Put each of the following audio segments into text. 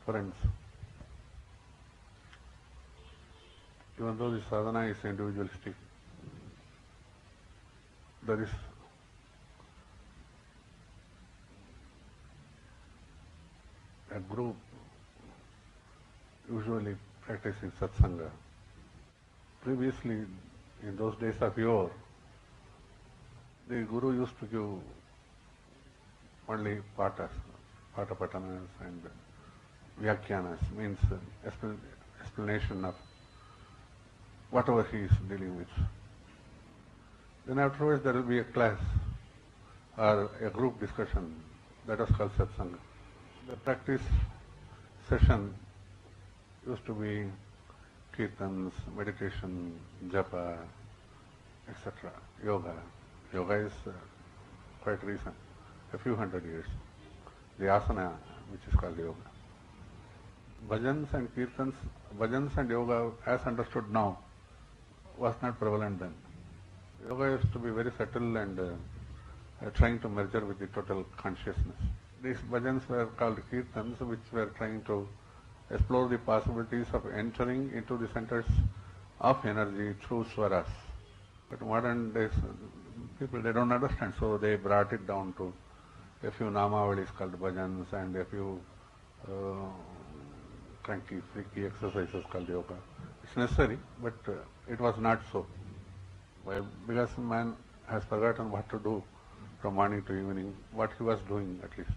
friends. Even though the sadhana is individualistic, there is a group usually practicing Satsanga. Previously, in those days of yore, the Guru used to give only patas, patapatanas and vyakhyanas, means explanation of whatever he is dealing with. Then afterwards there will be a class or a group discussion, that was called Satsanga. The practice session used to be kirtans, meditation, japa, etc. Yoga. Yoga is quite recent, a few hundred years. The asana, which is called yoga. Bhajans and kirtans, bhajans and yoga as understood now was not prevalent then. Yoga used to be very subtle and trying to merge with the total consciousness. These bhajans were called kirtans, which were trying to explore the possibilities of entering into the centers of energy through swaras. But modern days, people, they don't understand, so they brought it down to a few namavalis called bhajans and a few cranky, freaky exercises called yoga. It's necessary, but it was not so. Why? Because man has forgotten what to do from morning to evening, what he was doing at least.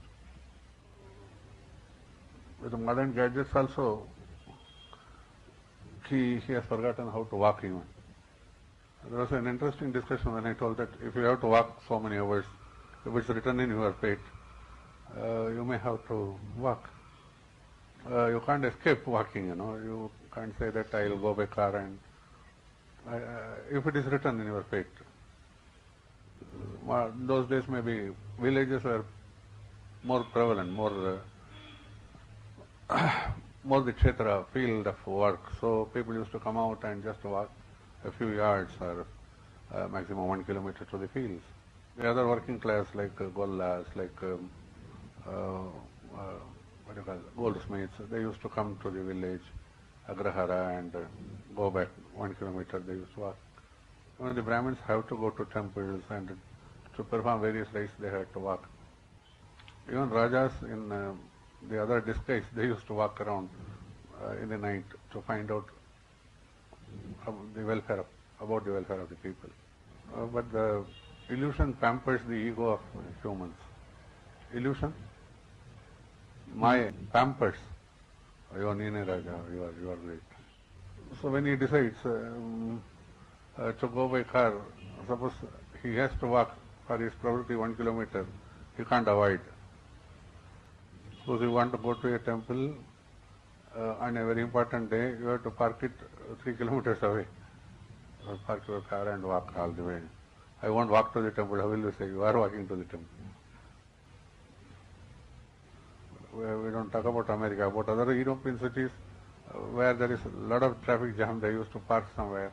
With the modern gadgets also, he has forgotten how to walk even. There was an interesting discussion when I told that if you have to walk so many hours, if it's written in your fate, you may have to walk. You can't escape walking, You can't say that I will go by car and... if it is written in your fate. Those days maybe villages were more prevalent, more the chittha, field of work. So people used to come out and just walk a few yards or maximum 1 kilometer to the fields. The other working class like gollas, like goldsmiths, they used to come to the village, agrahara, and go back 1 kilometer. They used to walk. When the Brahmins have to go to temples and to perform various rites, they had to walk. Even Rajas in the other districts, they used to walk around in the night to find out about the welfare of the people. But the illusion pampers the ego of humans. Illusion, Maya pampers. You are Nene Raja, you are great. So when he decides to go by car, suppose he has to walk for his probably 1 kilometer, he can't avoid. Suppose you want to go to a temple on a very important day, you have to park it 3 kilometers away. Park your car and walk all the way. I won't walk to the temple. How will you say you are walking to the temple? We don't talk about America, about other European cities where there is a lot of traffic jam. They used to park somewhere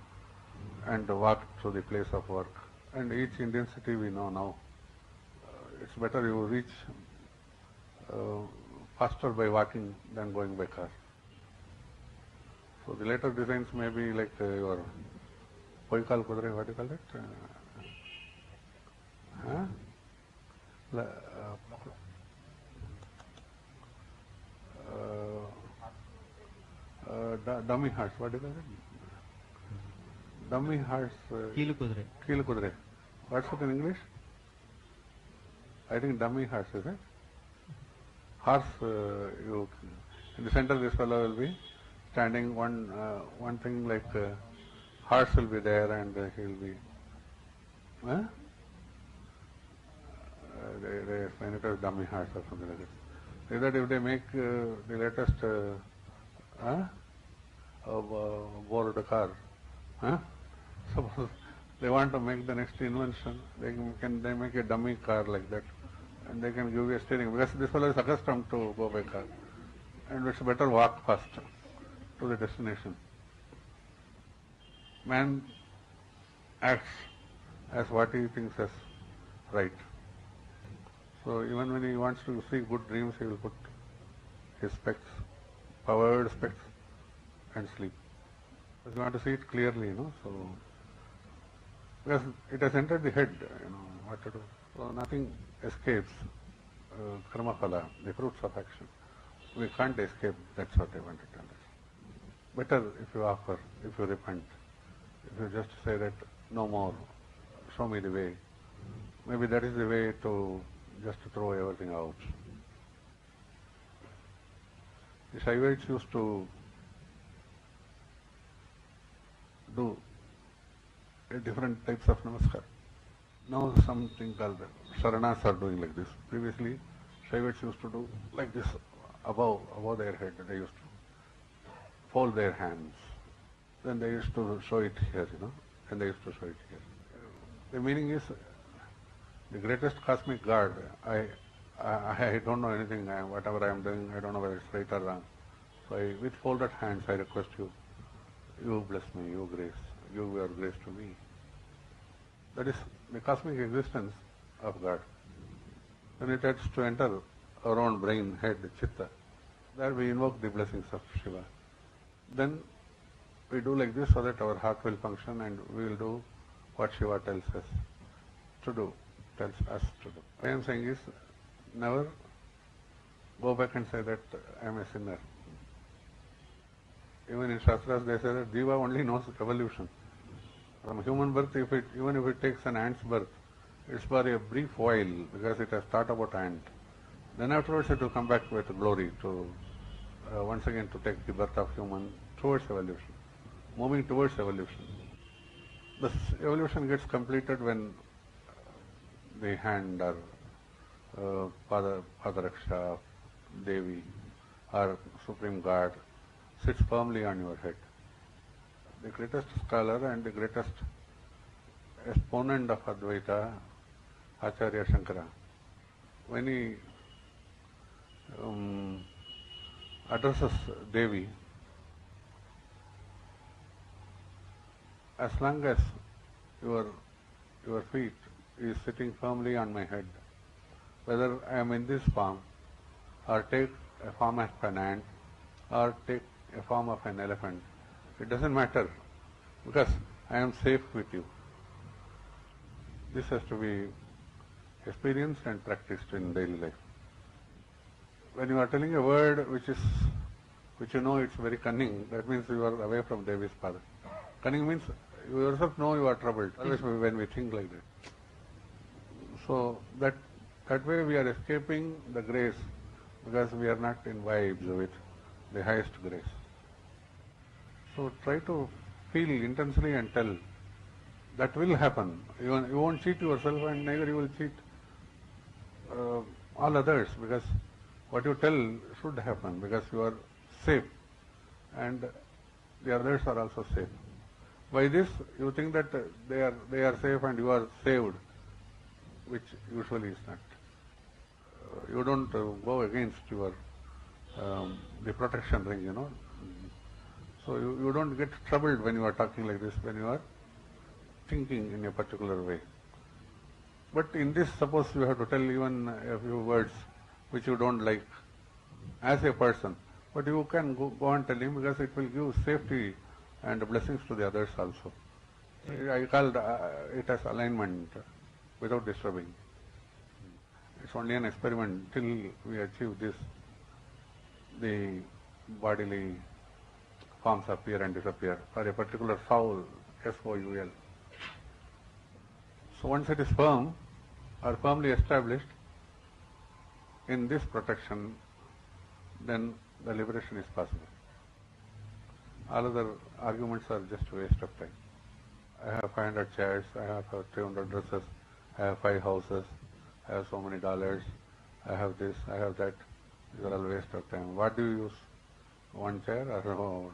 and walk to the place of work. And each Indian city we know now, it's better you reach faster by walking than going by car. So the later designs may be like your Poikal Kudre, what do you call it? Dummy hearts, what do you call it? Dummy hearts. Keel Kudre. Keel Kudre. What's it in English? I think dummy hearts, is it? Horse, in the center this fellow will be standing, one thing like horse will be there and he will be... They explain it as dummy hearts or something like that. Is that if they make the latest board car, suppose they want to make the next invention, they make a dummy car like that, and they can give you a steering, because this fellow is accustomed to go by car, and it's better walk fast to the destination. Man acts as what he thinks as right. So even when he wants to see good dreams, he will put his specs powered specs and sleep. Because you want to see it clearly, so because it has entered the head, what to do. So nothing escapes karma phala, the fruits of action. We can't escape, that's what I want to tell us. Better if you offer, if you repent, if you just say that no more, show me the way. Maybe that is the way to just throw everything out. The Shaivites used to do different types of namaskar. Now something called sadhanas are doing like this. Previously, Shaivites used to do like this above their head. They used to fold their hands. Then they used to show it here, and they used to show it here. The meaning is, the greatest cosmic God, I don't know anything, whatever I am doing, I don't know whether it's right or wrong. So with folded hands, I request you, you bless me, you grace, give your grace to me. That is the cosmic existence of God. When it has to enter our own brain, head, chittha, there we invoke the blessings of Shiva. Then we do like this so that our heart will function and we will do what Shiva tells us to do. What I am saying is, never go back and say that I am a sinner. Even in Shastras they say that Jiva only knows evolution. From human birth, even if it takes an ant's birth, it's for a brief while because it has thought about ant. Then afterwards it will come back with glory to once again to take the birth of human towards evolution, moving towards evolution. This evolution gets completed when the hand or Padaraksha, Devi or Supreme God sits firmly on your head. The greatest scholar and the greatest exponent of Advaita, Acharya Shankara, when he addresses Devi, as long as your feet is sitting firmly on my head, whether I am in this form or take a form of an ant or take a form of an elephant, it doesn't matter because I am safe with you. This has to be experienced and practiced in daily life. When you are telling a word which you know it's very cunning, that means you are away from Devi's father. Cunning means you yourself know you are troubled, always when we think like that. So that way we are escaping the grace because we are not in vibes with the highest grace. So try to feel intensely and tell. That will happen. You won't cheat yourself and neither you will cheat all others because what you tell should happen because you are safe and the others are also safe. By this you think that they are safe and you are saved, which usually is not. You don't go against your the protection ring, So you don't get troubled when you are talking like this, when you are thinking in a particular way. But in this, suppose you have to tell even a few words which you don't like as a person, but you can go on telling because it will give safety and blessings to the others also. I call it as alignment without disturbing. It's only an experiment till we achieve this. The bodily forms appear and disappear for a particular soul, S-O-U-L. So once it is firm or firmly established in this protection, then the liberation is possible. All other arguments are just a waste of time. I have 500 chairs, I have 300 dresses, I have 5 houses, I have so many dollars, I have this, I have that. These are all waste of time. What do you use? One chair or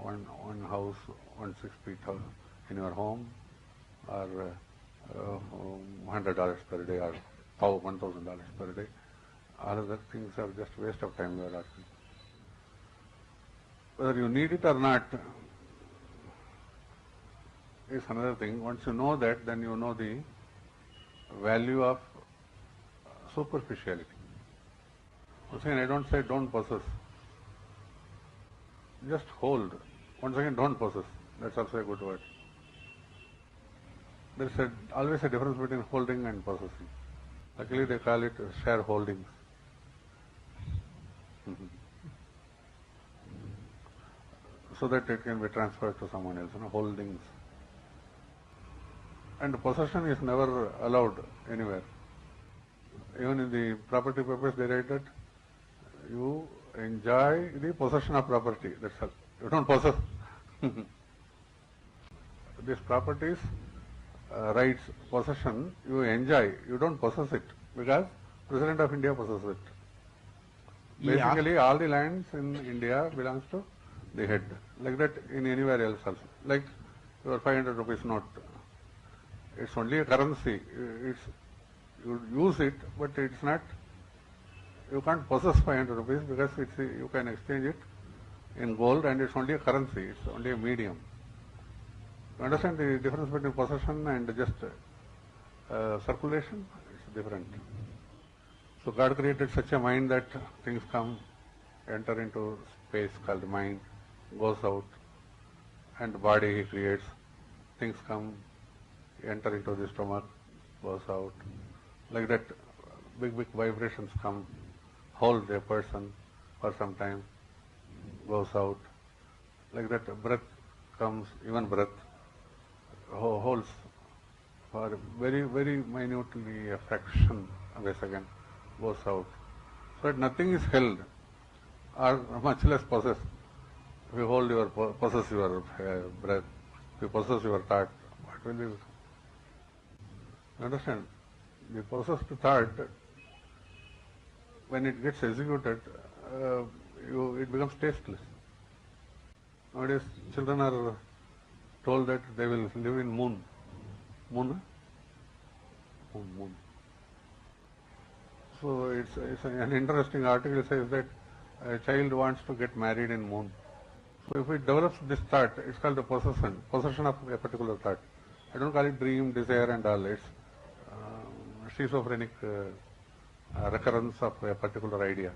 one house, 1 6 feet in your home, or $100 per day or $1,000 per day. All other things are just waste of time you are asking. Whether you need it or not is another thing. Once you know that, then you know the value of superficiality. Once again, I don't say don't possess. just hold. Once again, don't possess. That's also a good word. There is always a difference between holding and possessing. Luckily, they call it shareholdings. So that it can be transferred to someone else, holdings. And possession is never allowed anywhere. Even in the property papers they write that you enjoy the possession of property, that's all. You don't possess. These properties, rights, possession, you enjoy, you don't possess it, because President of India possesses it. Basically, all the lands in India belongs to the head. Like that in anywhere else also. Like your 500 rupees note. It's only a currency. You use it, but it's not, you can't possess 500 rupees because you can exchange it in gold and it's only a currency, it's only a medium. You understand the difference between possession and just circulation? It's different. So God created such a mind that things come, enter into space called mind, goes out, and body He creates. Things come, enter into the stomach, goes out. Like that, big vibrations come, hold a person for some time, goes out. Like that, breath comes, even breath holds for very, very minutely a fraction of a second, goes out. So that nothing is held or much less possessed. If you hold your, possess your breath, if you possess your thought, what will you understand? The possessed thought, when it gets executed, it becomes tasteless. Nowadays, children are told that they will live in moon. Moon? Moon. So it's an interesting article says that a child wants to get married in moon. So if it develops this thought, it's called the possession of a particular thought. I don't call it dream, desire and all. It's schizophrenic recurrence of a particular idea.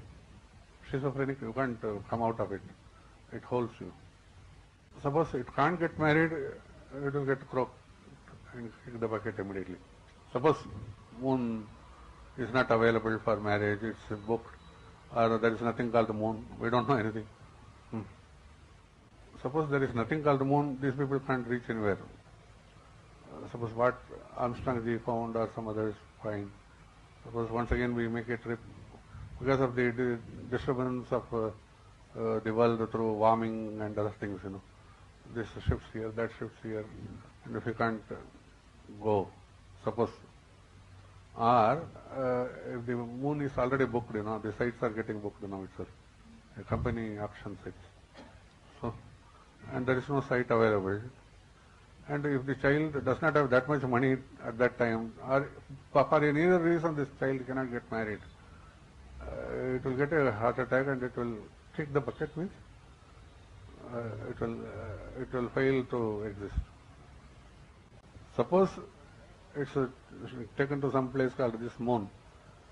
Schizophrenic, you can't come out of it. It holds you. Suppose it can't get married, it will get croaked and kick the bucket immediately. Suppose moon is not available for marriage, it's booked, or there is nothing called the moon, we don't know anything. Suppose there is nothing called the moon, these people can't reach anywhere. Suppose what Armstrong G found or some others find. Suppose once again we make a trip because of the disturbance of the world through warming and other things, This shifts here, that shifts here, and if you can't go, suppose, or if the moon is already booked, the sites are getting booked now itself, a company auction sites. So, and there is no site available. And if the child does not have that much money at that time, or for any other reason this child cannot get married, it will get a heart attack and it will kick the bucket, means it will fail to exist. Suppose it's taken to some place called this moon,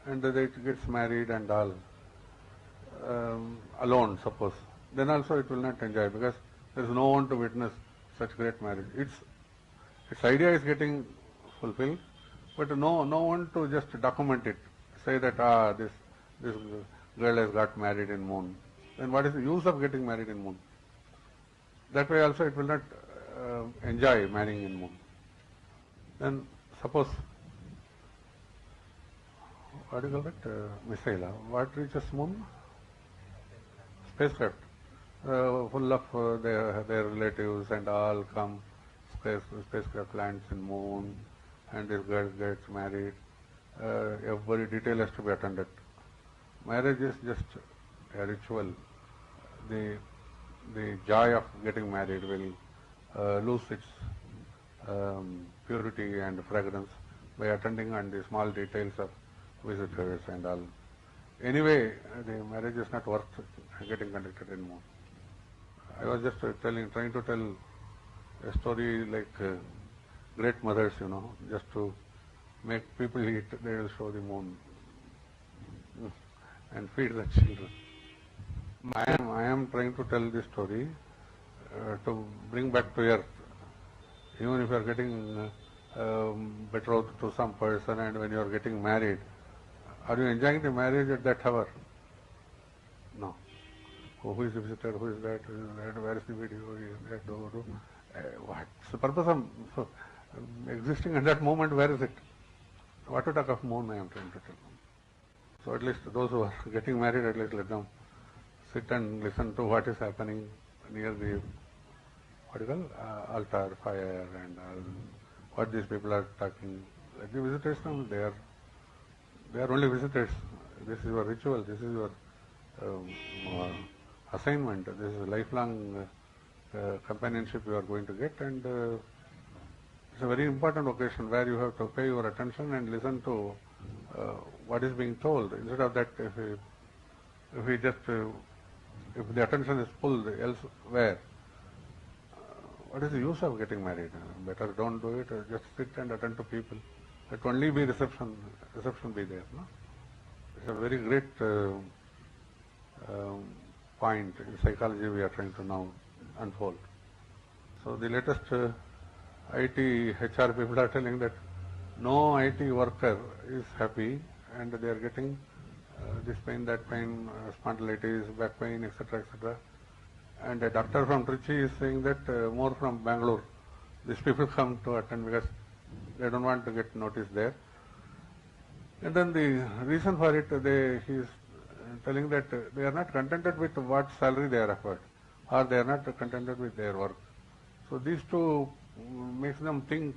and it gets married and all, alone, suppose, then also it will not enjoy because there is no one to witness such great marriage. Its idea is getting fulfilled, but no one to just document it, say that this girl has got married in moon. Then what is the use of getting married in moon? That way also it will not enjoy marrying in moon. Then suppose, what do you call it? Missile. What reaches moon? Spacecraft. Full of their relatives and all come. Spacecraft lands in moon, and this girl gets married. Every detail has to be attended. Marriage is just a ritual. The joy of getting married will lose its purity and fragrance by attending on the small details of visitors and all. Anyway, the marriage is not worth getting conducted in moon. I was just trying to tell a story like great mothers, just to make people eat, they will show the moon and feed the children. I am trying to tell this story to bring back to earth. Even if you are getting betrothed to some person and when you are getting married, are you enjoying the marriage at that hour? No. Oh, who is the visitor? Who is that? Who is that? Where is the video? What's the purpose of existing at that moment? Where is it? What to talk of moon, I am trying to tell. So at least those who are getting married, at least let them sit and listen to what is happening near the altar, fire, and what these people are talking. Let the visitors come. They are only visitors. This is your ritual. This is your assignment. This is a lifelong companionship you are going to get, and it's a very important occasion where you have to pay your attention and listen to what is being told. Instead of that, if the attention is pulled elsewhere, what is the use of getting married? Better don't do it. Just sit and attend to people. Let only be reception be there. No? It's a very great point in psychology we are trying to now unfold. So the latest IT HR people are telling that no IT worker is happy and they are getting this pain, that pain, spondylitis, back pain, etc., etc. And a doctor from Trichy is saying that more from Bangalore. These people come to attend because they don't want to get noticed there. And then the reason for it, he is telling that they are not contented with what salary they are offered, or they are not contented with their work. So these two makes them think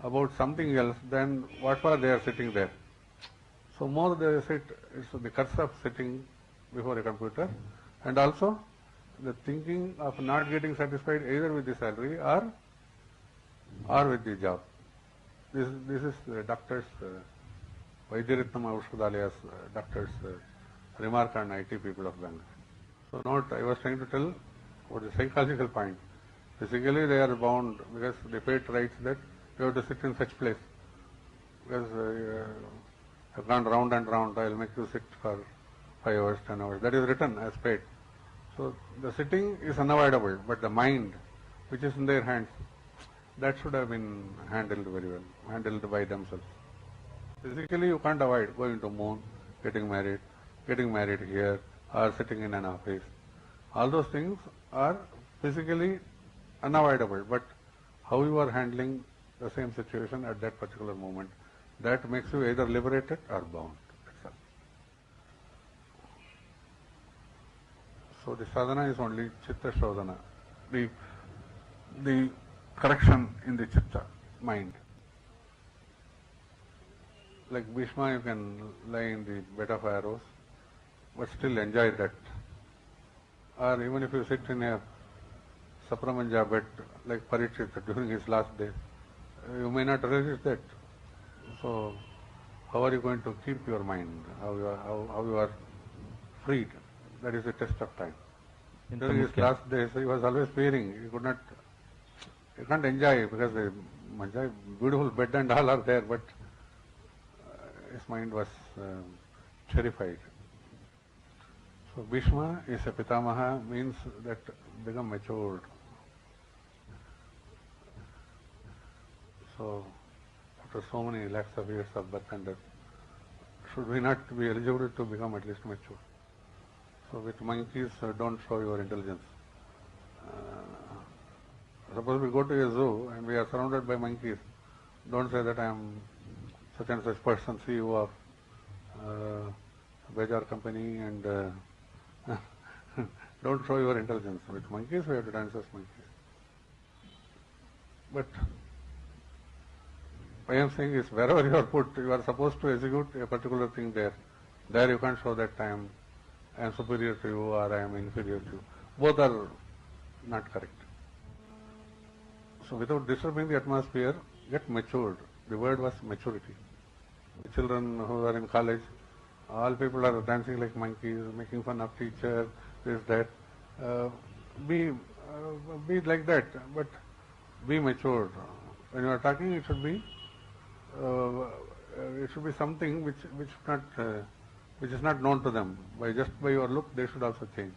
about something else than what for they are sitting there. So more they sit, it's the curse of sitting before a computer, and also the thinking of not getting satisfied either with the salary or with the job. This is the doctor's, Vaidyaritnam Aushadalaya's doctor's remark on IT people of Bangalore. So now I was trying to tell what the psychological point. Physically they are bound because the fate writes that you have to sit in such place. Because you have gone round and round, I will make you sit for 5 hours, 10 hours. That is written as fate. So the sitting is unavoidable, but the mind, which is in their hands, that should have been handled very well, handled by themselves. Physically you can't avoid going to moon, getting married here, or sitting in an office. All those things are physically unavoidable, but how you are handling the same situation at that particular moment, that makes you either liberated or bound. That's all. So the sadhana is only chittha shodhana, the correction in the chitta, mind. Like Bhishma, you can lie in the bed of arrows, but still enjoy that. Or even if you sit in a Sapramanja bed, like Parikshit during his last days, you may not resist that. So, how are you going to keep your mind? How you are freed? That is the test of time. During his last days, he was always fearing. He can't enjoy because the beautiful bed and all are there, but his mind was terrified. So Bhishma is a Pitamaha, means that become matured. So after so many lakhs of years of birth and death, should we not be eligible to become at least mature? So with monkeys, don't show your intelligence. Suppose we go to a zoo and we are surrounded by monkeys, don't say that I am such and such person, CEO of Bejar company, and don't show your intelligence. With monkeys, we have to dance as monkeys. But what I am saying is, wherever you are put, you are supposed to execute a particular thing there. There you can't show that I am superior to you or I am inferior to you. Both are not correct. So without disturbing the atmosphere, get matured. The word was maturity. The children who are in college, all people are dancing like monkeys, making fun of teacher, this, that. Be like that, but be matured. When you are talking, it should be something which should not which is not known to them. Just by your look, they should also change.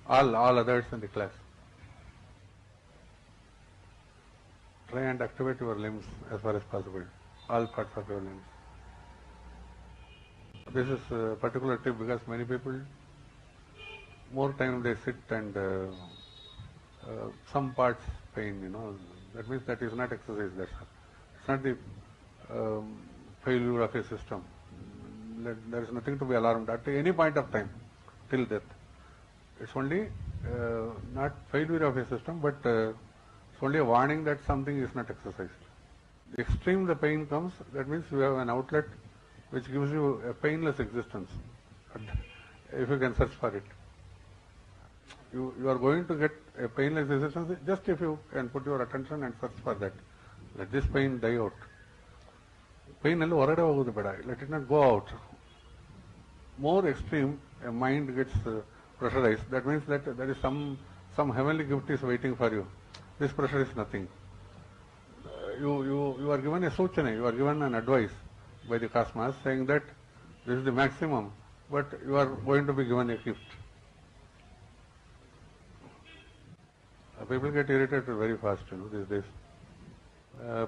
All others in the class. Try and activate your limbs as far as possible. All parts of your limbs. This is a particular tip because many people, more time they sit and some parts pain, that means that is not exercise, that's all. It's not the failure of a system. There is nothing to be alarmed at any point of time, till death. It's only not failure of a system, but it's only a warning that something is not exercised. The extreme the pain comes, that means you have an outlet which gives you a painless existence, if you can search for it. You are going to get a painless existence just if you can put your attention and search for that. Let this pain die out. Pain allu horagade hogudu beda. Let it not go out. More extreme, a mind gets pressurized. That means that there is some heavenly gift is waiting for you. This pressure is nothing. You are given a suchana, you are given an advice by the cosmos saying that this is the maximum, but you are going to be given a gift. People get irritated very fast, these days. A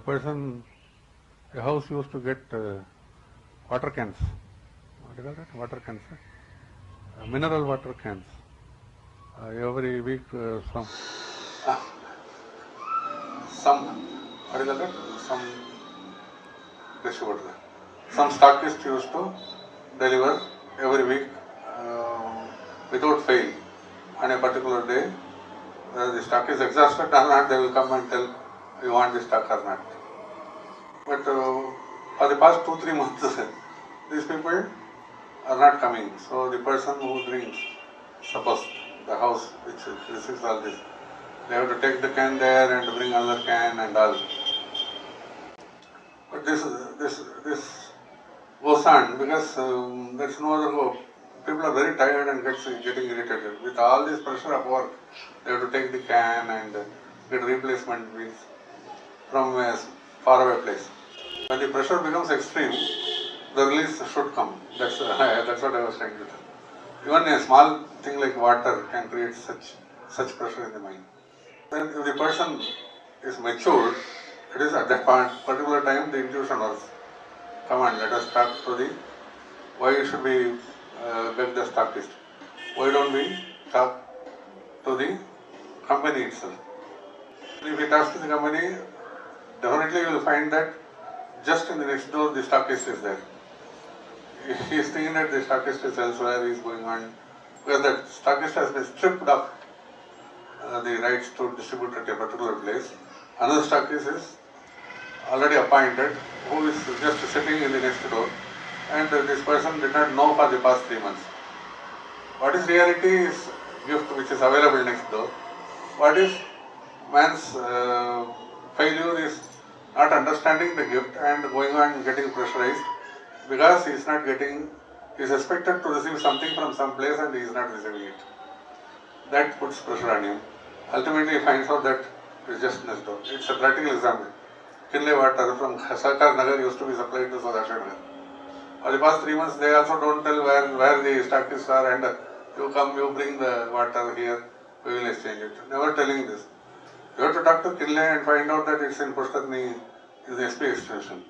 house used to get water cans. What do you call that? Water cans. Mineral water cans. Every week some what do you call that? Some stockist used to deliver every week without fail. On a particular day, the stock is exhausted or not, they will come and tell you want this stock or not. But for the past 2-3 months, these people are not coming. So the person who drinks, suppose the house which receives all this, they have to take the can there and bring another can and all. But this goes on because there is no other hope. People are very tired and getting irritated. With all this pressure of work, they have to take the can and get replacement wheels from a faraway place. When the pressure becomes extreme, the release should come. That's what I was trying to tell. Even a small thing like water can create such pressure in the mind. Then if the person is matured, it is at that particular time the intuition was, come on, let us talk to the, why should we beg the stockist? Why don't we talk to the company itself? If we talk to the company, definitely you will find that just in the next door the stockist is there. He is thinking that the stockist is elsewhere, he is going on, because that stockist has been stripped of the rights to distribute at a particular place. Another stockist is already appointed, who is just sitting in the next door, and this person did not know for the past 3 months. What is reality is gift which is available next door. What is man's failure is not understanding the gift and going on getting pressurized because he is not getting, he is expected to receive something from some place and he is not receiving it. That puts pressure on him. Ultimately he finds out that it is just next door. It's a practical example. Kinley water from Sakar Nagar used to be supplied to Sathsang. For the past 3 months they also don't tell where the stockists are, and you come, you bring the water here, we will exchange it. Never telling this. You have to talk to Kinley and find out that it's in Pushkarni, is the SP extension.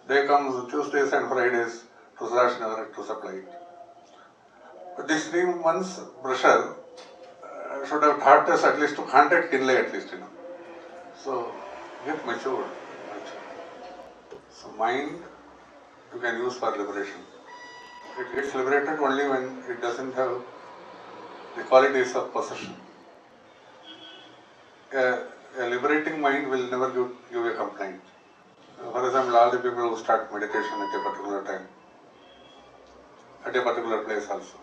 They come Tuesdays and Fridays to Sathsang to supply it. But these 3 months pressure should have taught us at least to contact Kinley at least, So, get matured. So, mind you can use for liberation. It gets liberated only when it doesn't have the qualities of possession. A liberating mind will never give a complaint. For example, all the people who start meditation at a particular time, at a particular place also.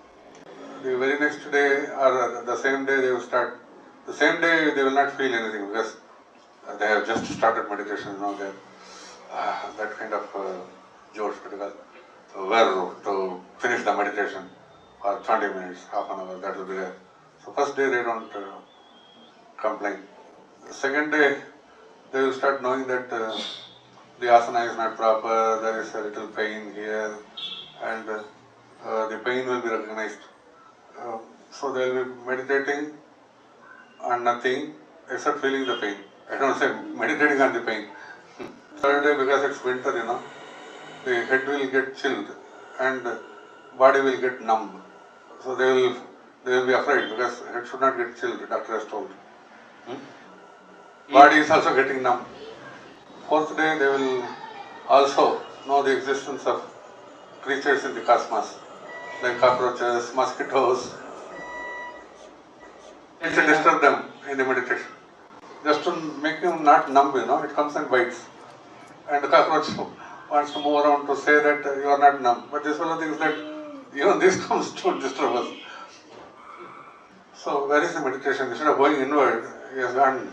The very next day or the same day they will start, the same day they will not feel anything because they have just started meditation, that kind of George critical. Where to finish the meditation for 20 minutes, half an hour, that will be there. So first day they don't complain. The second day they will start knowing that the asana is not proper, there is a little pain here, and the pain will be recognized. So they will be meditating on nothing except feeling the pain. I don't say meditating on the pain. Third day, because it's winter, the head will get chilled and body will get numb. So they will be afraid because head should not get chilled, the doctor has told. Body is also getting numb. Fourth day, they will also know the existence of creatures in the cosmos, like cockroaches, mosquitoes. It will disturb them in the meditation. Just to make him not numb, it comes and bites. And the cockroach wants to move around to say that you are not numb. But this fellow thinks that even this comes to disturb us. So where is the meditation? Instead of going inward, he has gone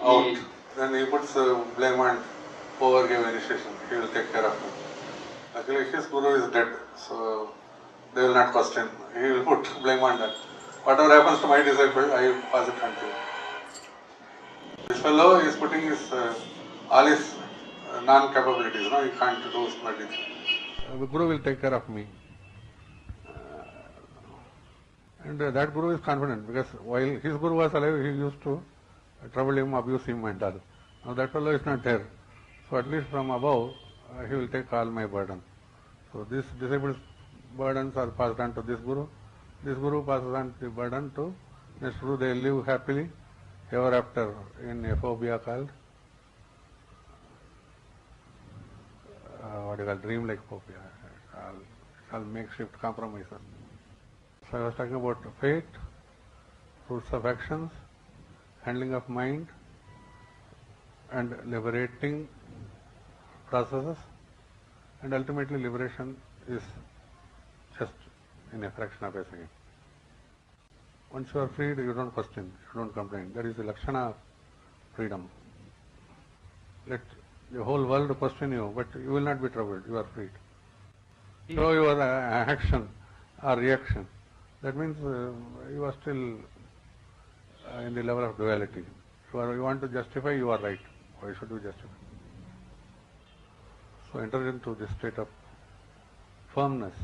out. Then he puts blame on whoever gave initiation. He will take care of him. Luckily his guru is dead, so they will not question. He will put blame on that. Whatever happens to my disciple, I pass it on to you. This fellow is putting all his non-capabilities, he can't do meditation. The guru will take care of me. And that guru is confident because while his guru was alive, he used to trouble him, abuse him and all. Now that fellow is not there. So at least from above, he will take all my burden. So this disciple's burdens are passed on to this guru. This guru passes on the burden to next guru. They live happily ever after in a phobia called dream-like phobia. It's all makeshift compromises. So I was talking about fate, fruits of actions, handling of mind, and liberating processes, and ultimately liberation is just in a fraction of a second. Once you are freed, you don't question, you don't complain. That is the lakshana of freedom. Let the whole world question you, but you will not be troubled, you are freed. So your action or reaction, that means you are still in the level of duality. You want to justify, you are right. Why should you justify? So enter into this state of firmness,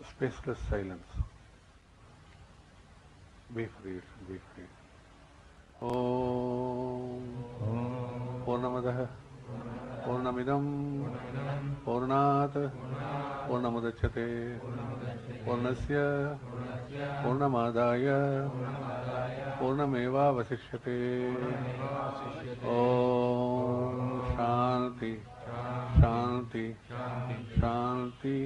spaceless silence. Be free, be free. Om Purnamadah Purnamidam Purnat Purnamudachyate Purnasya Purnamadaya Purnameva Vasishyate. Om Shanti Shanti Shanti.